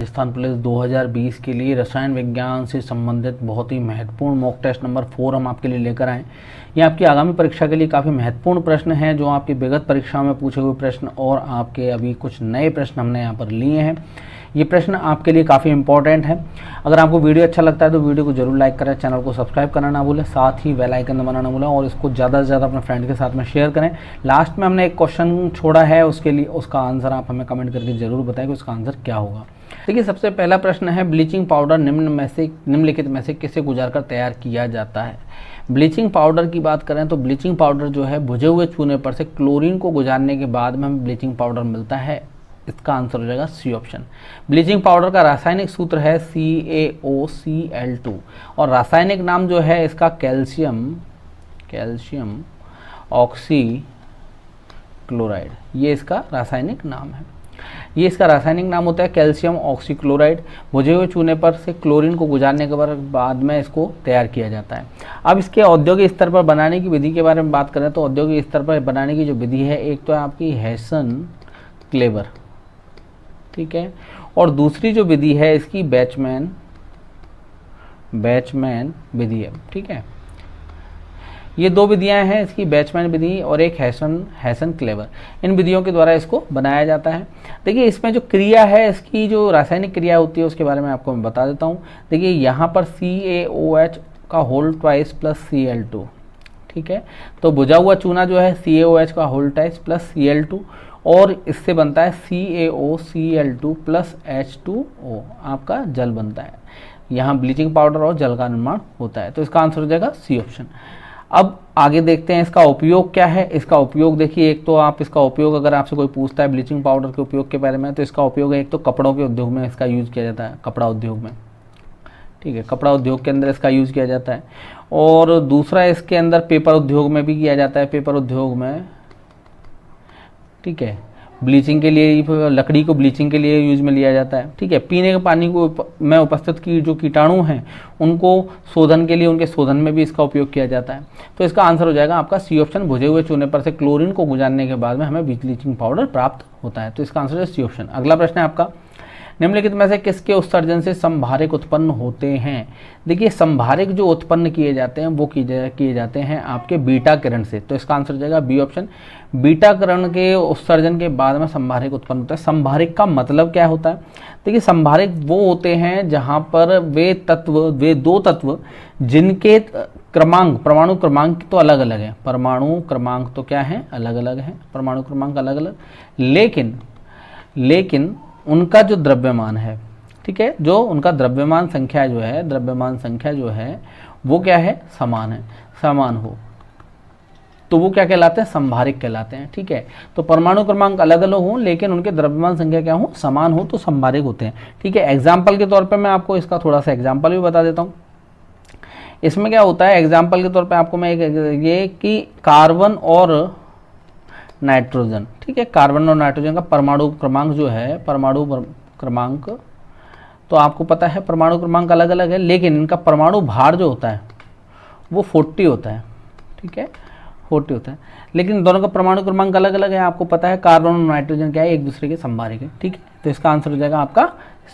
Rajasthan police 2020 के लिए रसायन विज्ञान से संबंधित बहुत ही महत्वपूर्ण मॉक टेस्ट नंबर 4 हम आपके लिए लेकर आए। ये आपकी आगामी परीक्षा के लिए काफ़ी महत्वपूर्ण प्रश्न हैं, जो आपकी विगत परीक्षा में पूछे हुए प्रश्न और आपके अभी कुछ नए प्रश्न हमने यहाँ पर लिए हैं। ये प्रश्न आपके लिए काफ़ी इंपॉर्टेंट है। अगर आपको वीडियो अच्छा लगता है तो वीडियो को जरूर लाइक करें, चैनल को सब्सक्राइब करना ना भूलें, साथ ही बेल आइकन दबाना ना भूलें और इसको ज़्यादा से ज़्यादा अपने फ्रेंड के साथ में शेयर करें। लास्ट में हमने एक क्वेश्चन छोड़ा है, उसके लिए उसका आंसर आप हमें कमेंट करके ज़रूर बताएं कि उसका आंसर क्या होगा। देखिए, सबसे पहला प्रश्न है, ब्लीचिंग पाउडर निम्नलिखित में से किसे गुजारकर तैयार किया जाता है। ब्लीचिंग पाउडर की बात करें तो ब्लीचिंग पाउडर जो है भुजे हुए चूने पर से क्लोरीन को गुजारने के बाद में हमें ब्लीचिंग पाउडर मिलता है। इसका आंसर हो जाएगा सी ऑप्शन। ब्लीचिंग पाउडर का रासायनिक सूत्र है CaOCl2 और रासायनिक नाम जो है इसका कैल्शियम ऑक्सीक्लोराइड, ये इसका रासायनिक नाम है। ये इसका रासायनिक नाम होता है कैल्शियम ऑक्सीक्लोराइड। भुजे हुए चूने पर से क्लोरीन को गुजारने के बाद में इसको तैयार किया जाता है। अब इसके औद्योगिक स्तर पर बनाने की विधि के बारे में बात करें तो औद्योगिक स्तर पर बनाने की जो विधि है, एक तो है आपकी हेसन क्लेवर, ठीक है, और दूसरी जो विधि है इसकी बैचमैन विधि है, ठीक है। ये दो विधियां हैं, इसकी बैचमैन विधि और एक हेसन क्लेवर। इन विधियों के द्वारा इसको बनाया जाता है। देखिए, इसमें जो क्रिया है, इसकी जो रासायनिक क्रिया होती है उसके बारे में आपको मैं बता देता हूँ। देखिए, यहाँ पर CaOH का होल ट्वाइस प्लस Cl2, ठीक है, तो बुझा हुआ चूना जो है CaOH का होल ट्वाइस प्लस Cl2 और इससे बनता है CaOCl2 प्लस H2O, आपका जल बनता है। यहाँ ब्लीचिंग पाउडर और जल का निर्माण होता है, तो इसका आंसर हो जाएगा सी ऑप्शन। अब आगे देखते हैं इसका उपयोग क्या है। इसका उपयोग देखिए, एक तो आप इसका उपयोग अगर आपसे कोई पूछता है ब्लीचिंग पाउडर के उपयोग के बारे में, तो इसका उपयोग है एक तो कपड़ों के उद्योग में इसका यूज़ किया जाता है, कपड़ा उद्योग में, ठीक है, कपड़ा उद्योग के अंदर इसका यूज़ किया जाता है। और दूसरा इसके अंदर पेपर उद्योग में भी किया जाता है, पेपर उद्योग में, ठीक है, ब्लीचिंग के लिए, लकड़ी को ब्लीचिंग के लिए यूज में लिया जाता है, ठीक है। पीने के पानी को में उपस्थित की जो कीटाणु हैं उनको शोधन के लिए, उनके शोधन में भी इसका उपयोग किया जाता है। तो इसका आंसर हो जाएगा आपका सी ऑप्शन। भुजे हुए चूने पर से क्लोरीन को गुजारने के बाद में हमें ब्लीचिंग पाउडर प्राप्त होता है, तो इसका आंसर है सी ऑप्शन। अगला प्रश्न है आपका, निम्नलिखित में से किसके उत्सर्जन से संभारिक उत्पन्न होते हैं। देखिए, संभारिक जो उत्पन्न किए जाते हैं वो किए जाते हैं आपके बीटा किरण से, तो इसका आंसर हो जाएगा बी ऑप्शन। बीटा किरण के उत्सर्जन के बाद में संभारिक उत्पन्न होता है। संभारिक का मतलब क्या होता है? देखिए, संभारिक वो होते हैं जहां पर वे दो तत्व जिनके क्रमांक, परमाणु क्रमांक तो अलग अलग है, परमाणु क्रमांक तो क्या है, अलग अलग है, परमाणु क्रमांक अलग अलग, लेकिन उनका जो द्रव्यमान है, ठीक है, जो उनका द्रव्यमान संख्या जो है वो क्या है, समान हो, तो वो क्या कहलाते हैं, संभारिक कहलाते हैं, ठीक है। तो परमाणु क्रमांक अलग अलग हो लेकिन उनके द्रव्यमान संख्या क्या हो, समान हो, तो संभारिक होते हैं, ठीक है। एग्जाम्पल के तौर पे मैं आपको इसका थोड़ा सा एग्जाम्पल भी बता देता हूँ। इसमें क्या होता है, एग्जाम्पल के तौर पे आपको मैं ये कि कार्बन और नाइट्रोजन, ठीक है, कार्बन और नाइट्रोजन का परमाणु क्रमांक जो है, परमाणु क्रमांक तो आपको पता है परमाणु क्रमांक अलग अलग है, लेकिन इनका परमाणु भार जो होता है वो 40 होता है, ठीक है, 40 होता है, लेकिन दोनों का परमाणु क्रमांक अलग अलग है। आपको पता है कार्बन और नाइट्रोजन क्या है, एक दूसरे के संभारिक है, ठीक है, तो इसका आंसर हो जाएगा आपका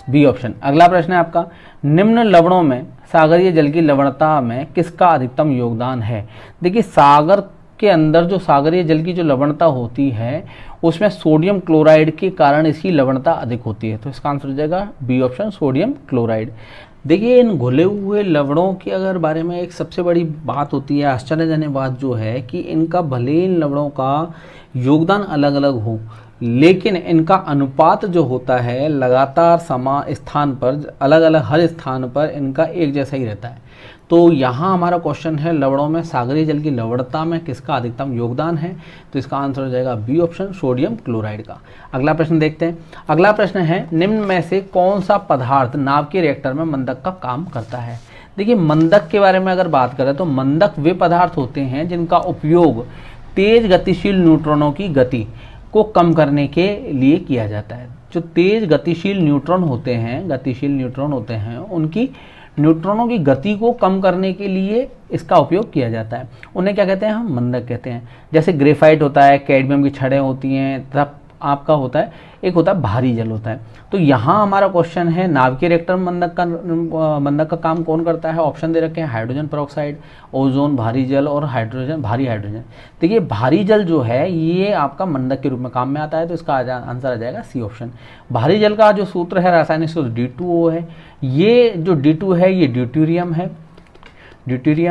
बी ऑप्शन। अगला प्रश्न है आपका, निम्न लवणों में सागरीय जल की लवणता में किसका अधिकतम योगदान है। देखिए, सागर के अंदर जो सागरीय जल की जो लवणता होती है उसमें सोडियम क्लोराइड के कारण इसकी लवणता अधिक होती है, तो इसका आंसर हो जाएगा बी ऑप्शन, सोडियम क्लोराइड। देखिए, इन घुले हुए लवणों के अगर बारे में एक सबसे बड़ी बात होती है, आश्चर्यजनक बात जो है कि इनका भले इन लवणों का योगदान अलग अलग हो, लेकिन इनका अनुपात जो होता है लगातार समान स्थान पर, अलग अलग हर स्थान पर इनका एक जैसा ही रहता है। तो यहाँ हमारा क्वेश्चन है, लवणों में सागरीय जल की लवणता में किसका अधिकतम योगदान है, तो इसका आंसर हो जाएगा बी ऑप्शन, सोडियम क्लोराइड का। अगला प्रश्न देखते हैं। अगला प्रश्न है, निम्न में से कौन सा पदार्थ नाव के रिएक्टर में मंदक का काम करता है। देखिए, मंदक के बारे में अगर बात करें तो मंदक वे पदार्थ होते हैं जिनका उपयोग तेज गतिशील न्यूट्रॉनों की गति को कम करने के लिए किया जाता है। जो तेज गतिशील न्यूट्रॉन होते हैं उनकी न्यूट्रॉनों की गति को कम करने के लिए इसका उपयोग किया जाता है। उन्हें क्या कहते हैं, हम मंदक कहते हैं। जैसे ग्रेफाइट होता है, कैडमियम की छड़ें होती हैं, तब आपका होता है, एक होता है भारी जल होता है। तो यहाँ हमारा क्वेश्चन है नाभिकीय रिएक्टर मंदक का काम कौन करता है। ऑप्शन दे रखे हैं हाइड्रोजन पेरोक्साइड, ओजोन, भारी जल और भारी हाइड्रोजन। देखिए भारी जल जो है ये आपका मंदक के रूप में काम में आता है, तो इसका आंसर आ जाएगा सी ऑप्शन। भारी जल का जो सूत्र है रासायनिक सूत्र D2O है। ये जो D2 है ये ड्यूटेरियम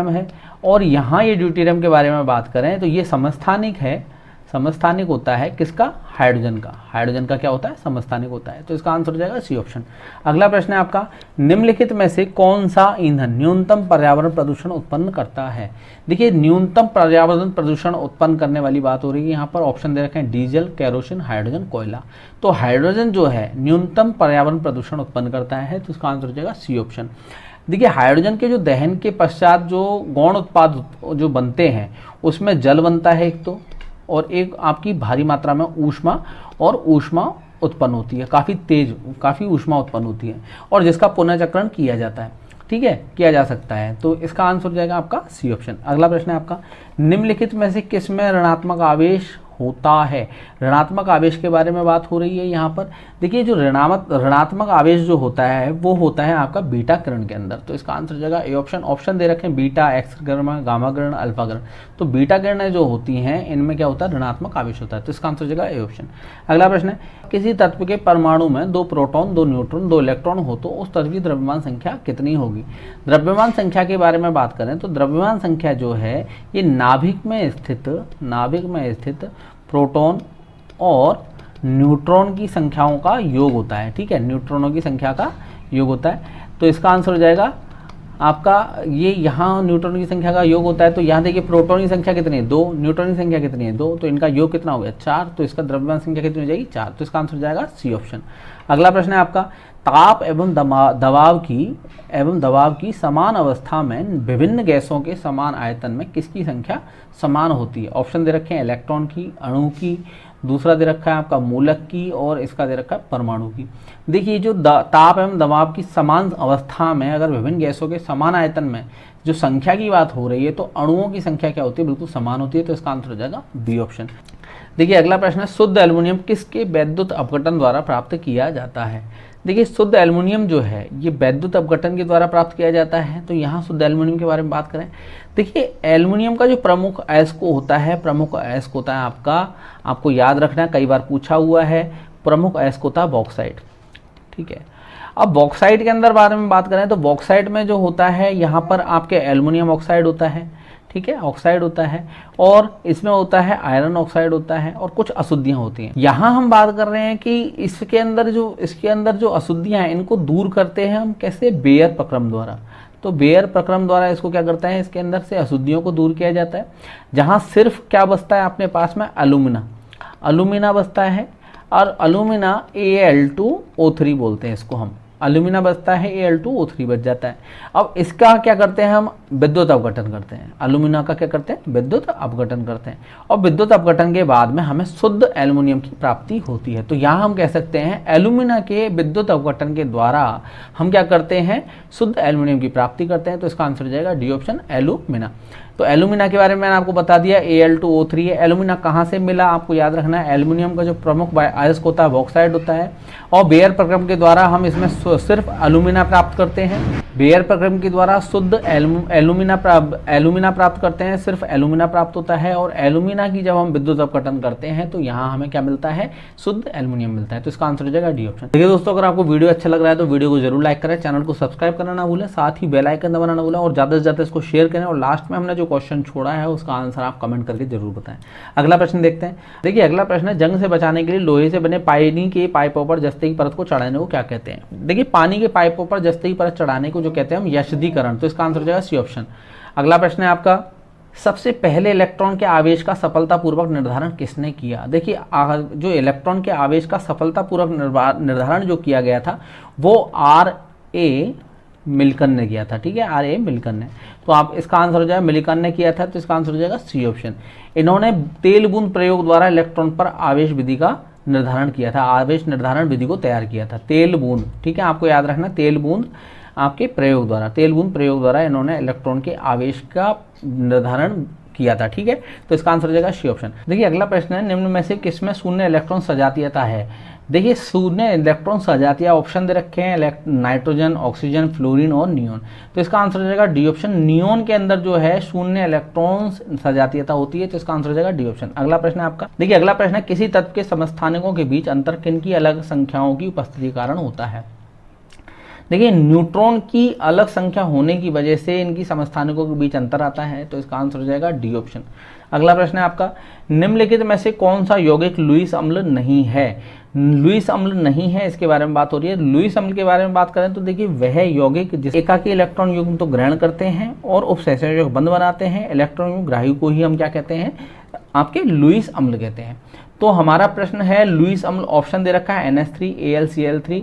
है और यहाँ ये ड्यूटेरियम के बारे में बात करें तो ये समस्थानिक है। समस्थानिक होता है किसका, हाइड्रोजन का। हाइड्रोजन का क्या होता है, समस्थानिक होता है, तो इसका आंसर हो जाएगा सी ऑप्शन। अगला प्रश्न है आपका, निम्नलिखित में से कौन सा ईंधन न्यूनतम पर्यावरण प्रदूषण उत्पन्न करता है। देखिए न्यूनतम पर्यावरण प्रदूषण उत्पन्न करने वाली बात हो रही है यहाँ पर। ऑप्शन दे रखे हैं डीजल, केरोसिन, हाइड्रोजन, कोयला। तो हाइड्रोजन जो है न्यूनतम पर्यावरण प्रदूषण उत्पन्न करता है, तो इसका आंसर हो जाएगा सी ऑप्शन। देखिए हाइड्रोजन के जो दहन के पश्चात जो गौण उत्पाद जो बनते हैं उसमें जल बनता है एक तो, और एक आपकी भारी मात्रा में ऊष्मा उत्पन्न होती है, काफ़ी ऊष्मा उत्पन्न होती है और जिसका पुनर्चक्रण किया जाता है, ठीक है, किया जा सकता है, तो इसका आंसर हो जाएगा आपका सी ऑप्शन। अगला प्रश्न है आपका, निम्नलिखित में से किस में ऋणात्मक आवेश होता है। ऋणात्मक आवेश के बारे में बात हो रही है यहाँ पर। देखिए जो ऋणात्मक आवेश जो होता है वो होता है आपका बीटा किरण के अंदर, तो इसका आंसर हो जाएगा ए ऑप्शन। ऑप्शन दे रखे हैं बीटा, एक्स किरण, गामा किरण, अल्फा किरण। तो बीटा किरणें जो होती हैं इनमें क्या होता है, ऋणात्मक आवेश होता है, तो इसका आंसर हो जाएगा ए ऑप्शन। अगला प्रश्न है, किसी तत्व के परमाणु में 2 प्रोटॉन, 2 न्यूट्रॉन, 2 इलेक्ट्रॉन हो तो उस तत्व की द्रव्यमान संख्या कितनी होगी। द्रव्यमान संख्या के बारे में बात करें तो द्रव्यमान संख्या जो है ये नाभिक में स्थित प्रोटॉन और न्यूट्रॉन की संख्याओं का योग होता है, ठीक है, न्यूट्रॉनों की संख्या का योग होता है, तो इसका आंसर हो जाएगा आपका ये। यहाँ न्यूट्रॉन की संख्या का योग होता है, तो यहाँ देखिए प्रोटॉन की संख्या कितनी है 2, न्यूट्रॉन की संख्या कितनी है 2, तो इनका योग कितना हो गया 4, तो इसका द्रव्यमान संख्या कितनी हो जाएगी 4, तो इसका आंसर हो जाएगा सी ऑप्शन। अगला प्रश्न है आपका, ताप एवं दबाव की समान अवस्था में विभिन्न गैसों के समान आयतन में किसकी संख्या समान होती है। ऑप्शन दे रखे हैं इलेक्ट्रॉन की, अणु की, दूसरा दे रखा है आपका मूलक की, और इसका दे रखा है परमाणु की। देखिए जो ताप एवं दबाव की समान अवस्था में अगर विभिन्न गैसों के समान आयतन में जो संख्या की बात हो रही है तो अणुओं की संख्या क्या होती है, बिल्कुल समान होती है, तो इसका आंसर हो जाएगा बी ऑप्शन। देखिए अगला प्रश्न है, शुद्ध एल्युमिनियम किसके वैद्युत अपघटन द्वारा प्राप्त किया जाता है। देखिए शुद्ध एल्युमिनियम जो है ये वैद्युत अपघटन के द्वारा प्राप्त किया जाता है, तो यहाँ शुद्ध एल्युमिनियम के बारे में बात करें। देखिए एल्युमिनियम का जो प्रमुख अयस्क होता है आपको याद रखना है, कई बार पूछा हुआ है, प्रमुख अयस्क होता है बॉक्साइट, ठीक है। अब बॉक्साइट के अंदर बारे में बात करें तो बॉक्साइट में जो होता है यहाँ पर आपके एल्युमिनियम ऑक्साइड होता है, ठीक है, ऑक्साइड होता है, और इसमें होता है आयरन ऑक्साइड होता है और कुछ अशुद्धियां होती हैं। यहाँ हम बात कर रहे हैं कि इसके अंदर जो अशुद्धियां हैं इनको दूर करते हैं हम कैसे, बेयर प्रक्रम द्वारा। तो बेयर प्रक्रम द्वारा इसको क्या करता है, इसके अंदर से अशुद्धियों को दूर किया जाता है। जहाँ सिर्फ क्या बचता है अपने पास में, अलुमिना बचता है, और अलुमिना Al2O3 बोलते हैं इसको हम, अलुमिना बचता है, Al2O3 बच जाता है। अब इसका क्या करते हैं हम, विद्युत अपघटन करते हैं। अलुमिना का क्या करते हैं, विद्युत अपघटन करते हैं, और विद्युत अपघटन के बाद में हमें शुद्ध एल्युमिनियम की प्राप्ति होती है। तो यहाँ हम कह सकते हैं एल्युमिना के विद्युत अपघटन के द्वारा हम क्या करते हैं, शुद्ध एल्युमिनियम की प्राप्ति करते हैं, तो इसका आंसर हो जाएगा डी ऑप्शन, एल्युमिना। तो एल्युमिना के बारे में मैंने आपको बता दिया, Al2O3 है। एल्युमिना कहाँ से मिला आपको याद रखना है, एल्युमिनियम का जो प्रमुख अयस्क होता है बॉक्साइड होता है, और बेयर प्रक्रम के द्वारा हम इसमें सिर्फ एल्युमिना प्राप्त करते हैं। बेयर प्रक्रम के द्वारा शुद्ध एल्युमिना प्राप्त करते हैं, सिर्फ एल्युमिना प्राप्त होता है, और एल्युमिना की जब हम विद्युत अपघटन करते हैं तो यहाँ हमें क्या मिलता है, शुद्ध एल्युमिनियम मिलता है, तो इसका आंसर हो जाएगा डी ऑप्शन। देखिए दोस्तों, अगर आपको वीडियो अच्छा लग रहा है तो वीडियो को जरूर लाइक करें, चैनल को सब्सक्राइब करना ना भूलें, साथ ही बेल आइकन दबाना ना भूलें, और ज़्यादा से ज़्यादा इसको शेयर करें, और लास्ट में हमने जो क्वेश्चन छोड़ा है उसका आंसर आप कमेंट करके जरूर बताएं। अगला प्रश्न देखते हैं। देखिए अगला प्रश्न है, जंग से बचाने के लिए लोहे से बने पानी के पाइपों पर जस्ते की परत को चढ़ाने को क्या कहते हैं। देखिए पानी के पाइपों पर जस्ते की परत चढ़ाने को जो कहते हैं हम यशदीकरण, तो इसका आंसर हो जाएगा सी ऑप्शन। अगला प्रश्न है आपका, सबसे पहले इलेक्ट्रॉन के आवेश का सफलतापूर्वक निर्धारण किसने किया। देखिए जो इलेक्ट्रॉन के आवेश का सफलतापूर्वक निर्धारण जो किया गया था वो R.A. मिल्कन ने किया था, ठीक है, R.A. मिल्कन ने। तो आप इसका आंसर हो जाएगा, मिल्कन ने किया था, तो इसका आंसर हो जाएगा सी ऑप्शन। इन्होंने तेल बूंद प्रयोग द्वारा इलेक्ट्रॉन पर आवेश विधि का निर्धारण किया था, आवेश निर्धारण विधि को तैयार किया था, तेल बूंद, ठीक है, आपको याद रखना, तेल बूंद आपके प्रयोग द्वारा, तेल बूंद प्रयोग द्वारा इन्होंने इलेक्ट्रॉन के आवेश का निर्धारण किया था। ठीक है, तो इसका आंसर हो जाएगा सी ऑप्शन। देखिए अगला प्रश्न है, निम्न में से किसमें शून्य इलेक्ट्रॉन सजातीयता है। देखिए शून्य इलेक्ट्रॉन सजातीय ऑप्शन दे रखे हैं, नाइट्रोजन, ऑक्सीजन, फ्लोरीन और नियोन। तो इसका आंसर हो जाएगा डी ऑप्शन। नियोन के अंदर जो है शून्य इलेक्ट्रॉन सजातीयता होती है, तो इसका आंसर हो जाएगा डी ऑप्शन। अगला प्रश्न है आपका, देखिए अगला प्रश्न है, किसी तत्व के समस्थानिकों के बीच अंतर किन की अलग संख्याओं की उपस्थिति के कारण होता है। देखिए न्यूट्रॉन की अलग संख्या होने की वजह से इनकी समस्थानिकों के बीच अंतर आता है, तो इसका आंसर हो जाएगा डी ऑप्शन। अगला प्रश्न है आपका, निम्नलिखित में से कौन सा यौगिक लुईस अम्ल नहीं है। लुईस अम्ल नहीं है, इसके बारे में बात हो रही है। लुईस अम्ल के बारे में बात करें तो देखिए वह यौगिक जिस एकाकी इलेक्ट्रॉन युग्म तो ग्रहण करते हैं और उपसहसंयोजक बंध बनाते हैं, इलेक्ट्रॉन युग्म ग्राही को ही हम क्या कहते हैं, आपके लुईस अम्ल कहते हैं। तो हमारा प्रश्न है लुईस अम्ल, ऑप्शन दे रखा है NH3, AlCl3,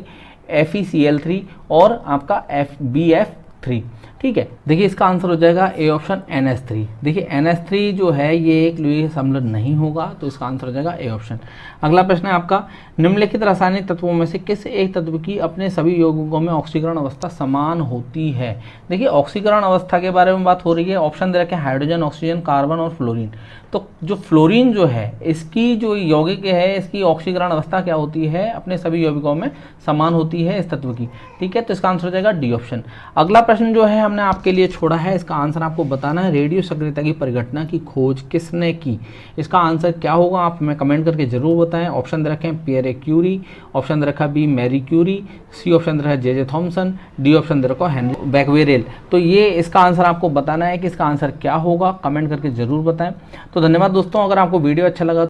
FeCl3 और आपका BF3। ठीक है, देखिए इसका आंसर हो जाएगा ए ऑप्शन NH3। देखिए NH3 जो है ये एक लुईस अम्ल नहीं होगा, तो इसका आंसर हो जाएगा ए ऑप्शन। अगला प्रश्न है आपका, निम्नलिखित रासायनिक तत्वों में से किस एक तत्व की अपने सभी यौगिकों में ऑक्सीकरण अवस्था समान होती है। देखिए ऑक्सीकरण अवस्था के बारे में बात हो रही है, ऑप्शन दे रखे हैं हाइड्रोजन, ऑक्सीजन, कार्बन और फ्लोरीन। तो जो फ्लोरीन जो है इसकी जो यौगिक है इसकी ऑक्सीकरण अवस्था क्या होती है, अपने सभी यौगिकों में समान होती है इस तत्व की। ठीक है, तो इसका आंसर हो जाएगा डी ऑप्शन। अगला प्रश्न जो है हमने आपके लिए छोड़ा है, इसका आंसर आपको बताना है, रेडियो सक्रियता की परिघटना की खोज किसने की। इसका आंसर क्या होगा आप हमें कमेंट करके जरूर बताएं। ऑप्शन दे रखे हैं पियरे क्यूरी, ऑप्शन दे रखा B Marie Curie, C option दे रखा जे थॉमसन, डी ऑप्शन दे रखा हेनरी बैक्वेरेल। तो ये इसका आंसर आपको बताना है कि इसका आंसर क्या होगा, कमेंट करके जरूर बताएं। तो धन्यवाद दोस्तों, अगर आपको वीडियो अच्छा लगा